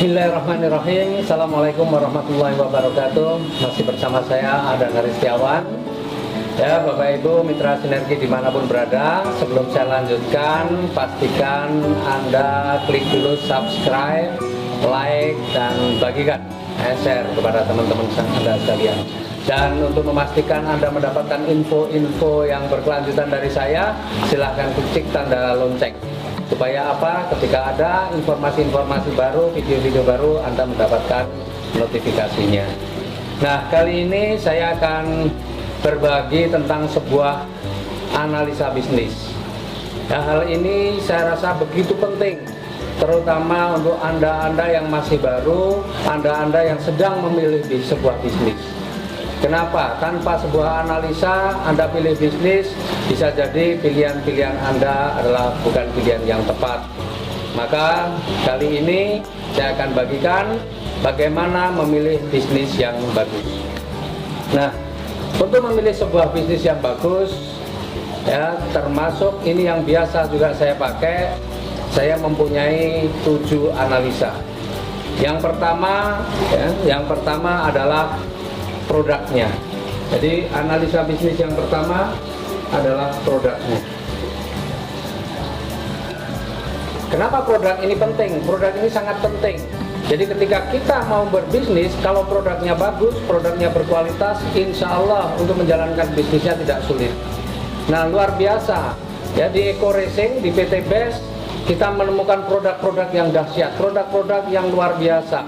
Bismillahirrahmanirrahim. Assalamualaikum warahmatullahi wabarakatuh. Masih bersama saya Adan Haristiawan. Ya, Bapak Ibu mitra sinergi dimanapun berada, sebelum saya lanjutkan, pastikan Anda klik dulu subscribe, like, dan bagikan share kepada teman-teman Anda sekalian. Dan untuk memastikan Anda mendapatkan info-info yang berkelanjutan dari saya, silahkan klik tanda lonceng. Supaya apa? Ketika ada informasi-informasi baru, video-video baru, Anda mendapatkan notifikasinya. Nah, kali ini saya akan berbagi tentang sebuah analisa bisnis. Nah, hal ini saya rasa begitu penting, terutama untuk Anda-Anda yang masih baru, Anda-Anda yang sedang memilih di sebuah bisnis. Kenapa? Tanpa sebuah analisa Anda pilih bisnis, bisa jadi pilihan-pilihan Anda adalah bukan pilihan yang tepat. Maka kali ini saya akan bagikan bagaimana memilih bisnis yang bagus. Nah, untuk memilih sebuah bisnis yang bagus, ya, termasuk ini yang biasa juga saya pakai, saya mempunyai 7 analisa. Yang pertama adalah produknya. Jadi analisa bisnis yang pertama adalah produknya. Kenapa produk ini penting? Produk ini sangat penting. Jadi ketika kita mau berbisnis, kalau produknya bagus, produknya berkualitas, insya Allah untuk menjalankan bisnisnya tidak sulit. Nah, luar biasa. Ya, di Eco Racing, di PT Best, kita menemukan produk-produk yang dahsyat, produk-produk yang luar biasa.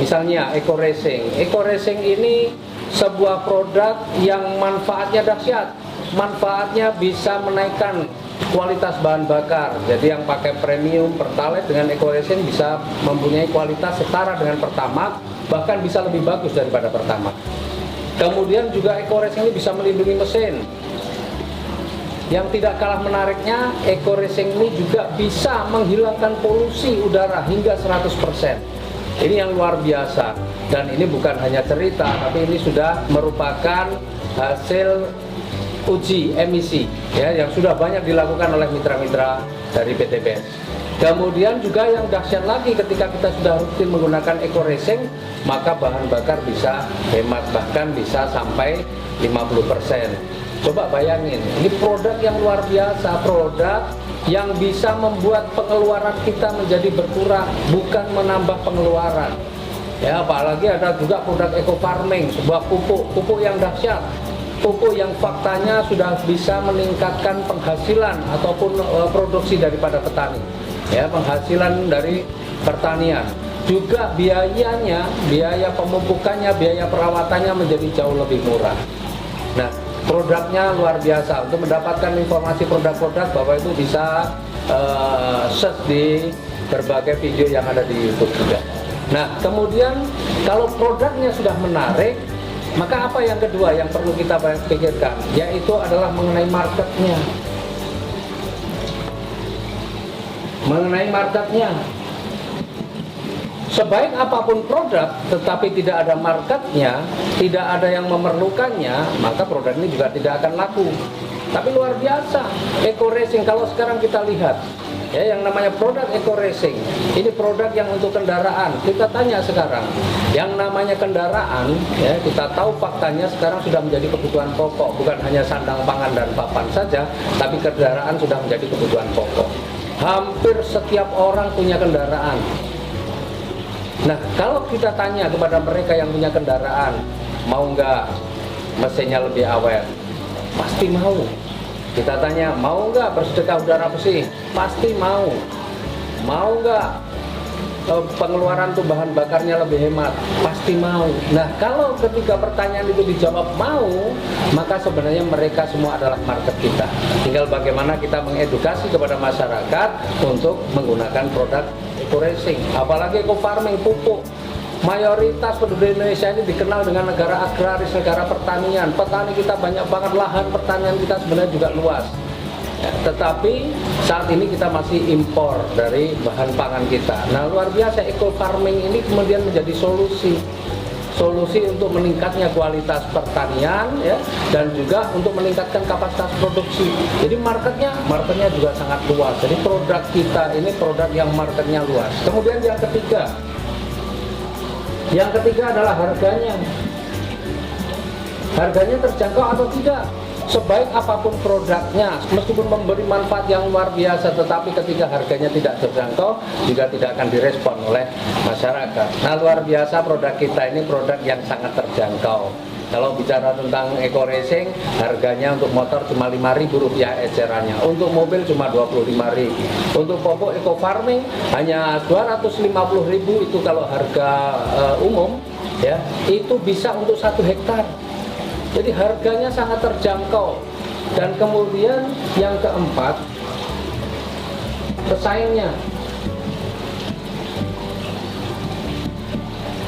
Misalnya Eco Racing. Eco Racing ini sebuah produk yang manfaatnya dahsyat. Manfaatnya bisa menaikkan kualitas bahan bakar. Jadi yang pakai premium Pertalite dengan Eco Racing bisa mempunyai kualitas setara dengan Pertamax, bahkan bisa lebih bagus daripada Pertamax. Kemudian juga Eco Racing ini bisa melindungi mesin. Yang tidak kalah menariknya, Eco Racing ini juga bisa menghilangkan polusi udara hingga 100%. Ini yang luar biasa, dan ini bukan hanya cerita, tapi ini sudah merupakan hasil uji emisi, ya, yang sudah banyak dilakukan oleh mitra-mitra dari PT BES. Kemudian juga yang dahsyat lagi, ketika kita sudah rutin menggunakan Eco Racing, maka bahan bakar bisa hemat, bahkan bisa sampai 50%. Coba bayangin, ini produk yang luar biasa, produk yang bisa membuat pengeluaran kita menjadi berkurang, bukan menambah pengeluaran. Ya, apalagi ada juga produk eco farming, sebuah pupuk yang dahsyat, pupuk yang faktanya sudah bisa meningkatkan penghasilan ataupun produksi daripada petani. Ya, penghasilan dari pertanian. Juga biayanya, biaya pemupukannya, biaya perawatannya menjadi jauh lebih murah. Nah, produknya luar biasa. Untuk mendapatkan informasi produk-produk, Bapak itu bisa search di berbagai video yang ada di YouTube juga. Nah, kemudian kalau produknya sudah menarik, maka apa yang kedua yang perlu kita pikirkan, yaitu adalah mengenai marketnya. Mengenai marketnya, sebaik apapun produk, tetapi tidak ada marketnya, tidak ada yang memerlukannya, maka produk ini juga tidak akan laku. Tapi luar biasa, Eco Racing kalau sekarang kita lihat, ya, yang namanya produk Eco Racing, ini produk yang untuk kendaraan. Kita tanya sekarang, yang namanya kendaraan, ya, kita tahu faktanya sekarang sudah menjadi kebutuhan pokok, bukan hanya sandang pangan dan papan saja, tapi kendaraan sudah menjadi kebutuhan pokok. Hampir setiap orang punya kendaraan. Nah, kalau kita tanya kepada mereka yang punya kendaraan, mau nggak mesinnya lebih awet? Pasti mau. Kita tanya, mau nggak bersedekah udara bersih? Pasti mau. Mau nggak pengeluaran tuh bahan bakarnya lebih hemat? Pasti mau. Nah, kalau ketika pertanyaan itu dijawab mau, maka sebenarnya mereka semua adalah market kita. Tinggal bagaimana kita mengedukasi kepada masyarakat untuk menggunakan produk Eco Racing, apalagi eco farming, pupuk. Mayoritas penduduk Indonesia ini dikenal dengan negara agraris, negara pertanian. Petani kita banyak banget, lahan pertanian kita sebenarnya juga luas. Ya, tetapi saat ini kita masih impor dari bahan pangan kita. Nah, luar biasa eco farming ini kemudian menjadi solusi untuk meningkatnya kualitas pertanian, ya, dan juga untuk meningkatkan kapasitas produksi. Jadi marketnya juga sangat luas. Jadi produk kita ini produk yang marketnya luas. Kemudian yang ketiga, Yang ketiga adalah harganya. Harganya terjangkau atau tidak? Sebaik apapun produknya, meskipun memberi manfaat yang luar biasa, tetapi ketika harganya tidak terjangkau, juga tidak akan direspon oleh masyarakat. Nah, luar biasa produk kita ini produk yang sangat terjangkau. Kalau bicara tentang Eco Racing, harganya untuk motor cuma Rp5.000 ecerannya, untuk mobil cuma Rp25.000. Untuk pupuk Eco Farming hanya Rp250.000, itu kalau harga umum ya, itu bisa untuk 1 hektar. Jadi harganya sangat terjangkau. Dan kemudian yang keempat, pesaingnya.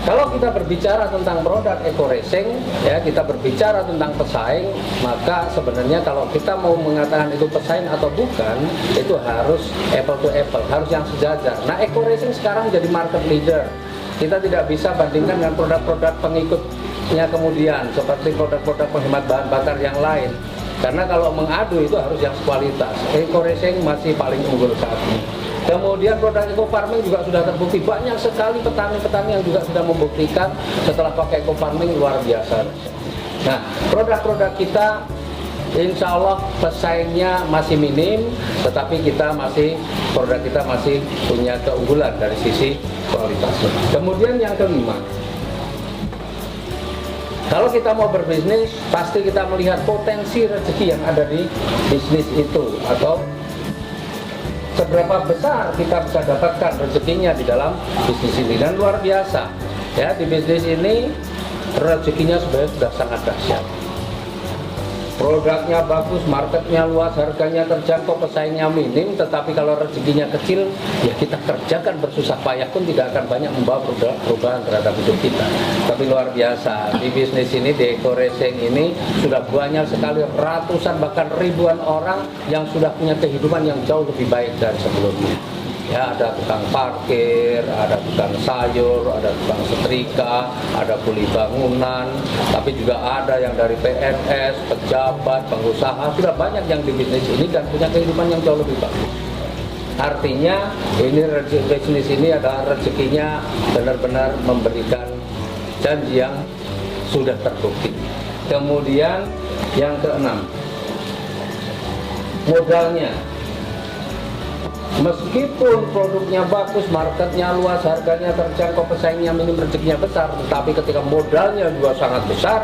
Kalau kita berbicara tentang produk Eco Racing, ya, kita berbicara tentang pesaing, maka sebenarnya kalau kita mau mengatakan itu pesaing atau bukan, itu harus apple to apple, harus yang sejajar. Nah, Eco Racing sekarang jadi market leader. Kita tidak bisa bandingkan dengan produk-produk pengikutnya kemudian, seperti produk-produk penghemat bahan bakar yang lain. Karena kalau mengadu itu harus yang kualitas. Eco Racing masih paling unggul saat ini. Kemudian produk Eco Farming juga sudah terbukti, banyak sekali petani-petani yang juga sudah membuktikan setelah pakai Eco Farming luar biasa. Nah, produk-produk kita insya Allah pesaingnya masih minim, tetapi produk kita masih punya keunggulan dari sisi kualitasnya. Kemudian yang kelima, kalau kita mau berbisnis, pasti kita melihat potensi rezeki yang ada di bisnis itu, atau seberapa besar kita bisa dapatkan rezekinya di dalam bisnis ini. Dan luar biasa ya, di bisnis ini rezekinya sebenarnya sudah sangat dahsyat. Produknya bagus, marketnya luas, harganya terjangkau, pesaingnya minim, tetapi kalau rezekinya kecil, ya kita kerjakan bersusah payah pun tidak akan banyak membawa perubahan terhadap hidup kita. Tapi luar biasa, di bisnis ini, di Eco Racing ini, sudah banyak sekali ratusan bahkan ribuan orang yang sudah punya kehidupan yang jauh lebih baik dari sebelumnya. Ya, ada tukang parkir, ada tukang sayur, ada tukang setrika, ada kuli bangunan, tapi juga ada yang dari PNS, pejabat, pengusaha, sudah banyak yang di bisnis ini dan punya kehidupan yang jauh lebih bagus. Artinya ini bisnis ini adalah rezekinya benar-benar memberikan janji yang sudah terbukti. Kemudian yang keenam, modalnya. Meskipun produknya bagus, marketnya luas, harganya terjangkau, pesaingnya minim, rezekinya besar, tetapi ketika modalnya juga sangat besar,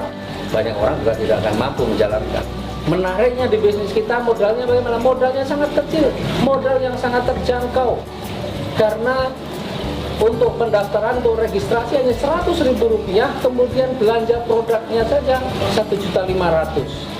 banyak orang juga tidak akan mampu menjalankan. Menariknya di bisnis kita, modalnya bagaimana? Modalnya sangat kecil, modal yang sangat terjangkau. Karena untuk pendaftaran, untuk registrasi hanya Rp100.000, kemudian belanja produknya saja Rp1.500.000.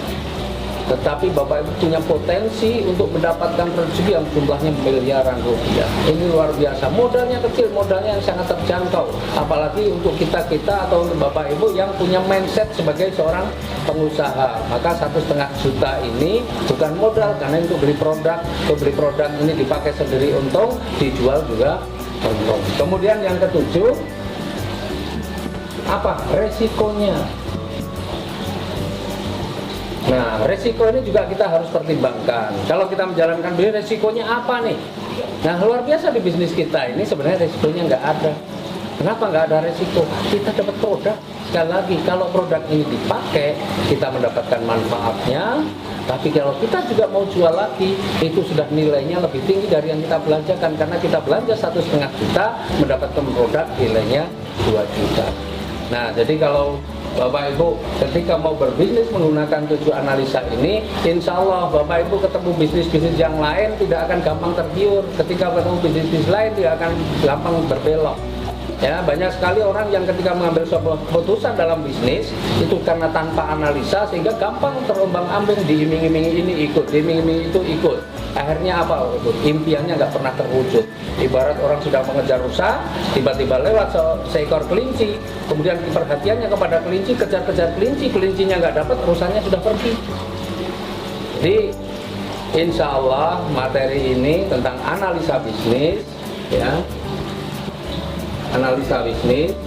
Tetapi Bapak Ibu punya potensi untuk mendapatkan rezeki yang jumlahnya miliaran rupiah. Ini luar biasa. Modalnya kecil, modalnya yang sangat terjangkau. Apalagi untuk kita-kita atau untuk Bapak Ibu yang punya mindset sebagai seorang pengusaha. Maka Rp1,5 juta ini bukan modal, karena untuk beli produk ini dipakai sendiri untung, dijual juga untung. Kemudian yang ketujuh, apa? Resikonya. Nah, resiko ini juga kita harus pertimbangkan. Kalau kita menjalankan bisnis, resikonya apa nih? Nah, luar biasa di bisnis kita ini sebenarnya resikonya nggak ada. Kenapa nggak ada resiko? Kita dapat produk. Sekali lagi, kalau produk ini dipakai, kita mendapatkan manfaatnya. Tapi kalau kita juga mau jual lagi, itu sudah nilainya lebih tinggi dari yang kita belanjakan. Karena kita belanja Rp1,5 juta, mendapatkan produk nilainya Rp2 juta. Nah, jadi kalau Bapak Ibu ketika mau berbisnis menggunakan 7 analisa ini, insya Allah Bapak Ibu ketemu bisnis-bisnis yang lain tidak akan gampang tergiur. Ketika ketemu bisnis lain tidak akan gampang berbelok. Ya, banyak sekali orang yang ketika mengambil sebuah keputusan dalam bisnis itu karena tanpa analisa, sehingga gampang terombang-ambing, diiming-imingi ini ikut, diiming-imingi itu ikut. Akhirnya apa? Impiannya nggak pernah terwujud. Ibarat orang sedang mengejar rusa, tiba-tiba lewat seekor kelinci, kemudian perhatiannya kepada kelinci, kejar-kejar kelinci, kelincinya nggak dapat, rusanya sudah pergi. Jadi insya Allah materi ini tentang analisa bisnis, ya, analisa bisnis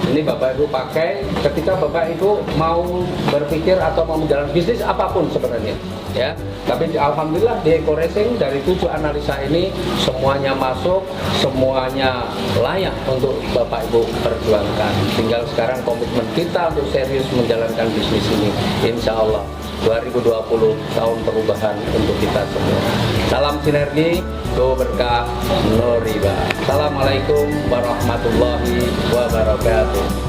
Ini Bapak Ibu pakai ketika Bapak Ibu mau berpikir atau mau menjalankan bisnis apapun sebenarnya, ya. Tapi alhamdulillah di Eco Racing dari 7 analisa ini semuanya masuk, semuanya layak untuk Bapak Ibu perjuangkan. Tinggal sekarang komitmen kita untuk serius menjalankan bisnis ini. Insya Allah 2020 tahun perubahan untuk kita semua. Salam sinergi, go berkah, no riba. Assalamualaikum warahmatullahi wabarakatuh.